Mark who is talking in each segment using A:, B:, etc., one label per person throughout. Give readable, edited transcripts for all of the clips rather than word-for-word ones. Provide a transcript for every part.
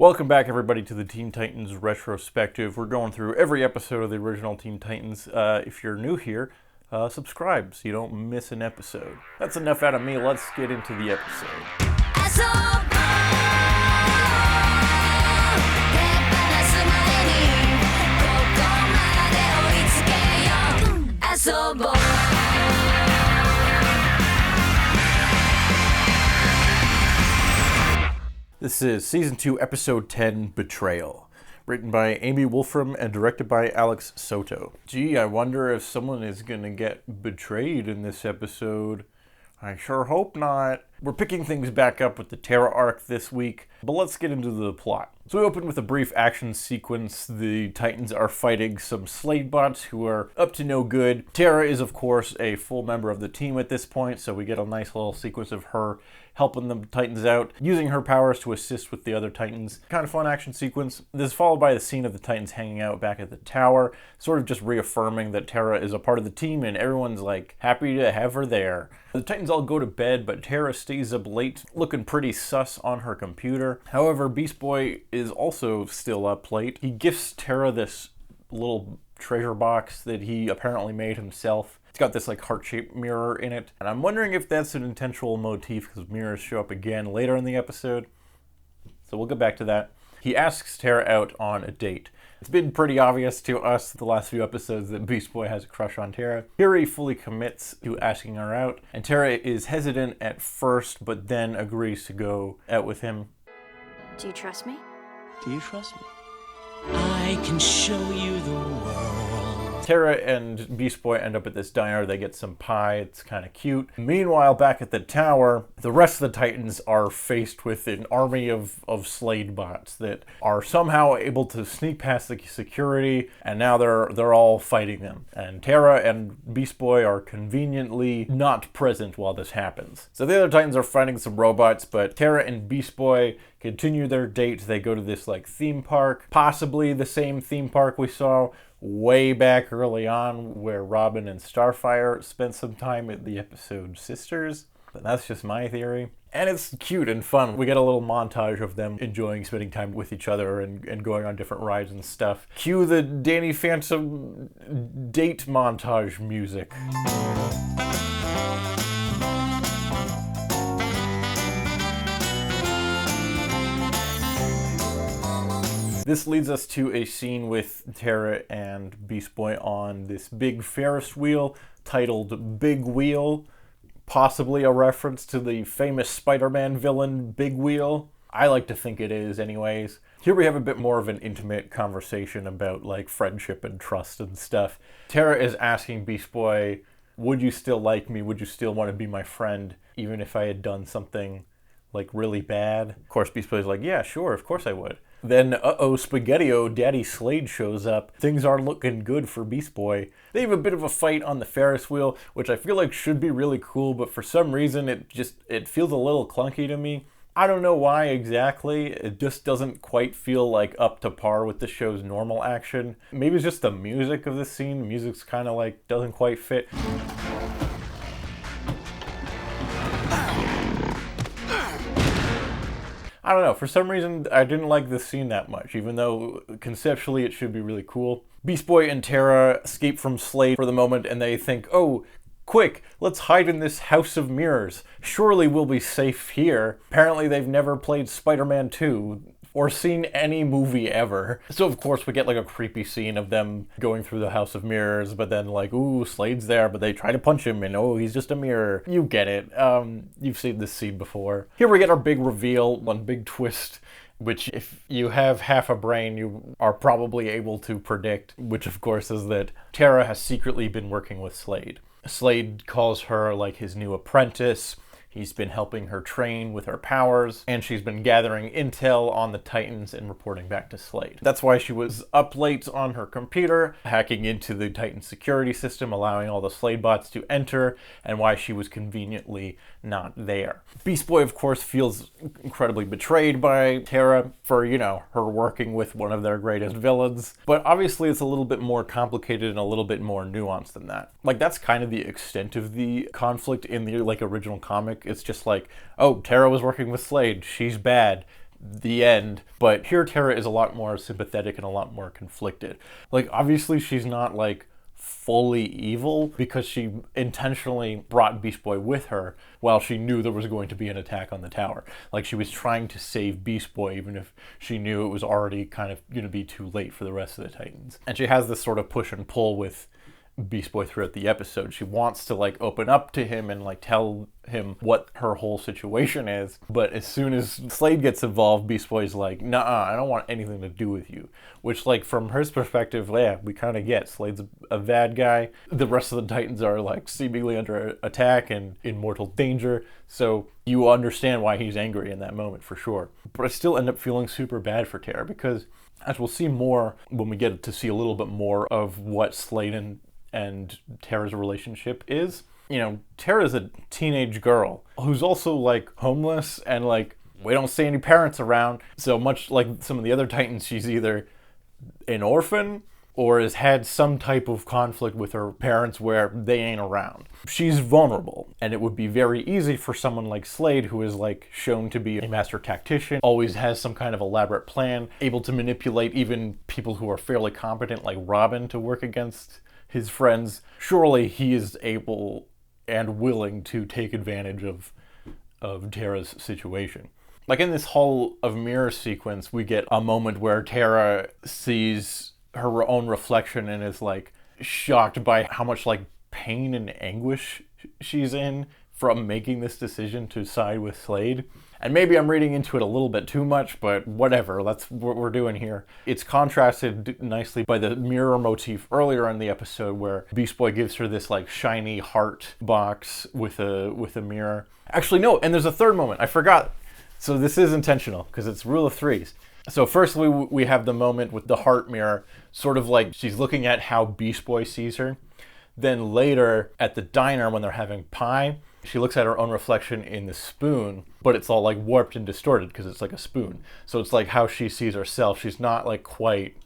A: Welcome back, everybody, to the Teen Titans retrospective. We're going through every episode of the original Teen Titans. If you're new here, subscribe so you don't miss an episode. That's enough out of me. Let's get into the episode. This is Season 2, Episode 10, Betrayal. Written by Amy Wolfram and directed by Alex Soto. Gee, I wonder if someone is gonna get betrayed in this episode. I sure hope not. We're picking things back up with the Terra arc this week, but let's get into the plot. So we open with a brief action sequence. The Titans are fighting some Slade bots who are up to no good. Terra is, of course, a full member of the team at this point, so we get a nice little sequence of her helping the Titans out, using her powers to assist with the other Titans. Kind of fun action sequence. This is followed by the scene of the Titans hanging out back at the tower, sort of just reaffirming that Terra is a part of the team and everyone's like happy to have her there. The Titans all go to bed, but Terra stays up late, looking pretty sus on her computer. However, Beast Boy is also still up late. He gifts Terra this little treasure box that he apparently made himself. It's got this like heart-shaped mirror in it, and I'm wondering if that's an intentional motif because mirrors show up again later in the episode. So we'll get back to that. He asks Terra out on a date. It's been pretty obvious to us the last few episodes that Beast Boy has a crush on Terra. Here he fully commits to asking her out, and Terra is hesitant at first, but then agrees to go out with him.
B: Do you trust me?
C: Do you trust me? I can show you the world.
A: Terra and Beast Boy end up at this diner. They get some pie. It's kind of cute. Meanwhile, back at the tower, the rest of the Titans are faced with an army of Slade bots that are somehow able to sneak past the security, and now they're all fighting them. And Terra and Beast Boy are conveniently not present while this happens. So the other Titans are fighting some robots, but Terra and Beast Boy continue their date. They go to this like theme park, possibly the same theme park we saw way back early on where Robin and Starfire spent some time at the episode Sisters. But that's just my theory. And it's cute and fun. We get a little montage of them enjoying spending time with each other and going on different rides and stuff. Cue the Danny Phantom date montage music. This leads us to a scene with Terra and Beast Boy on this big Ferris wheel titled Big Wheel, possibly a reference to the famous Spider-Man villain Big Wheel. I like to think it is anyways. Here we have a bit more of an intimate conversation about like friendship and trust and stuff. Terra is asking Beast Boy, would you still like me? Would you still want to be my friend even if I had done something like really bad? Of course, Beast Boy's like, yeah, sure, of course I would. Then, Spaghetti-O, Daddy Slade shows up. Things aren't looking good for Beast Boy. They have a bit of a fight on the Ferris wheel, which I feel like should be really cool, but for some reason it feels a little clunky to me. I don't know why exactly. It just doesn't quite feel like up to par with the show's normal action. Maybe it's just the music of this scene. The music's kind of like doesn't quite fit. I don't know, for some reason I didn't like this scene that much, even though conceptually it should be really cool. Beast Boy and Terra escape from Slade for the moment and they think, oh, quick, let's hide in this house of mirrors. Surely we'll be safe here. Apparently they've never played Spider-Man 2 or seen any movie ever. So of course we get like a creepy scene of them going through the house of mirrors, but then like, ooh, Slade's there, but they try to punch him and oh, he's just a mirror. You get it. You've seen this scene before. Here we get our big reveal, one big twist, which if you have half a brain, you are probably able to predict, which of course is that Terra has secretly been working with Slade. Slade calls her like his new apprentice. He's been helping her train with her powers, and she's been gathering intel on the Titans and reporting back to Slade. That's why she was up late on her computer, hacking into the Titan security system, allowing all the Slade bots to enter, and why she was conveniently not there. Beast Boy, of course, feels incredibly betrayed by Terra for, her working with one of their greatest villains. But obviously it's a little bit more complicated and a little bit more nuanced than that. Like, that's kind of the extent of the conflict in the, original comic. It's just like, oh, Terra was working with Slade. She's bad. the end. But here Terra is a lot more sympathetic and a lot more conflicted. Like, obviously she's not like fully evil because she intentionally brought Beast Boy with her while she knew there was going to be an attack on the tower. Like, she was trying to save Beast Boy even if she knew it was already kind of going to be too late for the rest of the Titans. And she has this sort of push and pull with Beast Boy throughout the episode. She wants to like open up to him and like tell him what her whole situation is, but as soon as Slade gets involved, Beast Boy's like, nah, I don't want anything to do with you. Which, like, from his perspective, yeah, we kind of get. Slade's a bad guy. The rest of the Titans are like seemingly under attack and in mortal danger, so you understand why he's angry in that moment for sure. But I still end up feeling super bad for Terra because, as we'll see more when we get to see a little bit more of what Slade and Terra's relationship is. You know, Terra's a teenage girl who's also like homeless and like we don't see any parents around. So much like some of the other Titans, she's either an orphan or has had some type of conflict with her parents where they ain't around. She's vulnerable, and it would be very easy for someone like Slade, who is like shown to be a master tactician, always has some kind of elaborate plan, able to manipulate even people who are fairly competent like Robin to work against his friends. Surely he is able and willing to take advantage of Terra's situation. Like in this Hall of Mirrors sequence, we get a moment where Terra sees her own reflection and is like shocked by how much like pain and anguish she's in from making this decision to side with Slade. And maybe I'm reading into it a little bit too much, but whatever, that's what we're doing here. It's contrasted nicely by the mirror motif earlier in the episode where Beast Boy gives her this like shiny heart box with a mirror. Actually, no, and there's a third moment, I forgot. So this is intentional because it's rule of threes. So firstly, we have the moment with the heart mirror, sort of like she's looking at how Beast Boy sees her. Then later at the diner when they're having pie, she looks at her own reflection in the spoon, but it's all like warped and distorted because it's like a spoon. So it's like how she sees herself. She's not like quite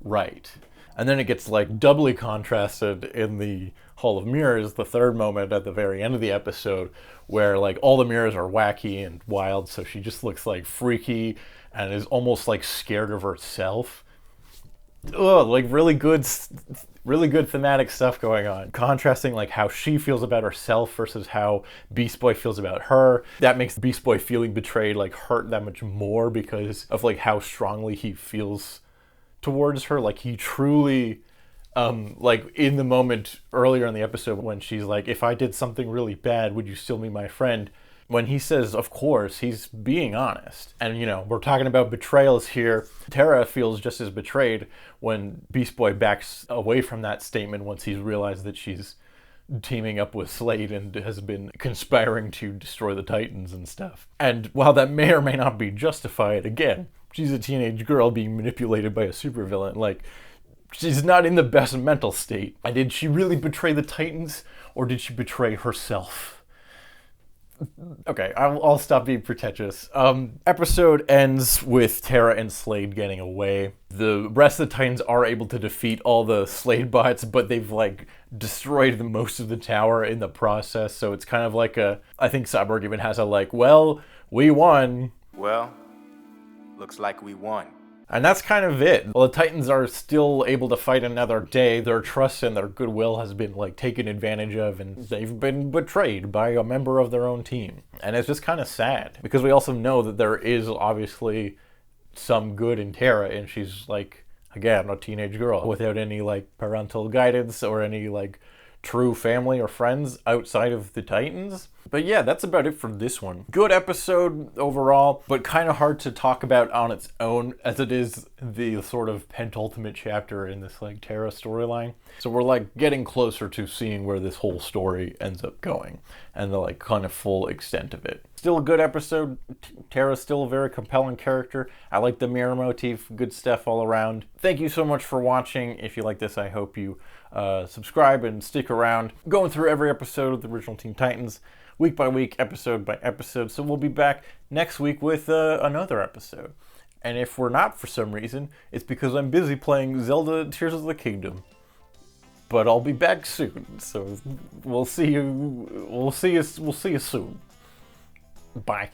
A: right. And then it gets like doubly contrasted in the Hall of Mirrors, the third moment at the very end of the episode, where like all the mirrors are wacky and wild. So she just looks like freaky and is almost like scared of herself. Ugh, like really good thematic stuff going on. Contrasting like how she feels about herself versus how Beast Boy feels about her. That makes Beast Boy feeling betrayed like hurt that much more because of like how strongly he feels towards her. Like he truly, like in the moment earlier in the episode when she's like, if I did something really bad, would you still be my friend? When he says, of course, he's being honest. And, you know, we're talking about betrayals here. Terra feels just as betrayed when Beast Boy backs away from that statement once he's realized that she's teaming up with Slade and has been conspiring to destroy the Titans and stuff. And while that may or may not be justified, again, she's a teenage girl being manipulated by a supervillain. Like, she's not in the best mental state. And did she really betray the Titans, or did she betray herself? Okay, I'll stop being pretentious. Episode ends with Terra and Slade getting away. The rest of the Titans are able to defeat all the Slade bots, but they've like destroyed most of the tower in the process. So it's kind of like I think Cyborg even has a like, well, we won.
D: Well, looks like we won.
A: And that's kind of it. Well, the Titans are still able to fight another day. Their trust and their goodwill has been like taken advantage of, and they've been betrayed by a member of their own team. And it's just kind of sad because we also know that there is obviously some good in Terra, and she's like, again, a teenage girl without any like parental guidance or any like true family or friends outside of the Titans. But yeah, that's about it for this one. Good episode overall, but kind of hard to talk about on its own as it is the sort of penultimate chapter in this like Terra storyline. So we're like getting closer to seeing where this whole story ends up going and the like kind of full extent of it. Still a good episode. Terra's still a very compelling character. I like the mirror motif. Good stuff all around. Thank you so much for watching. If you like this, I hope you subscribe and stick around. Going through every episode of the original Teen Titans, week by week, episode by episode. So we'll be back next week with another episode. And if we're not for some reason, it's because I'm busy playing Zelda Tears of the Kingdom. But I'll be back soon. So we'll see you soon. Bye.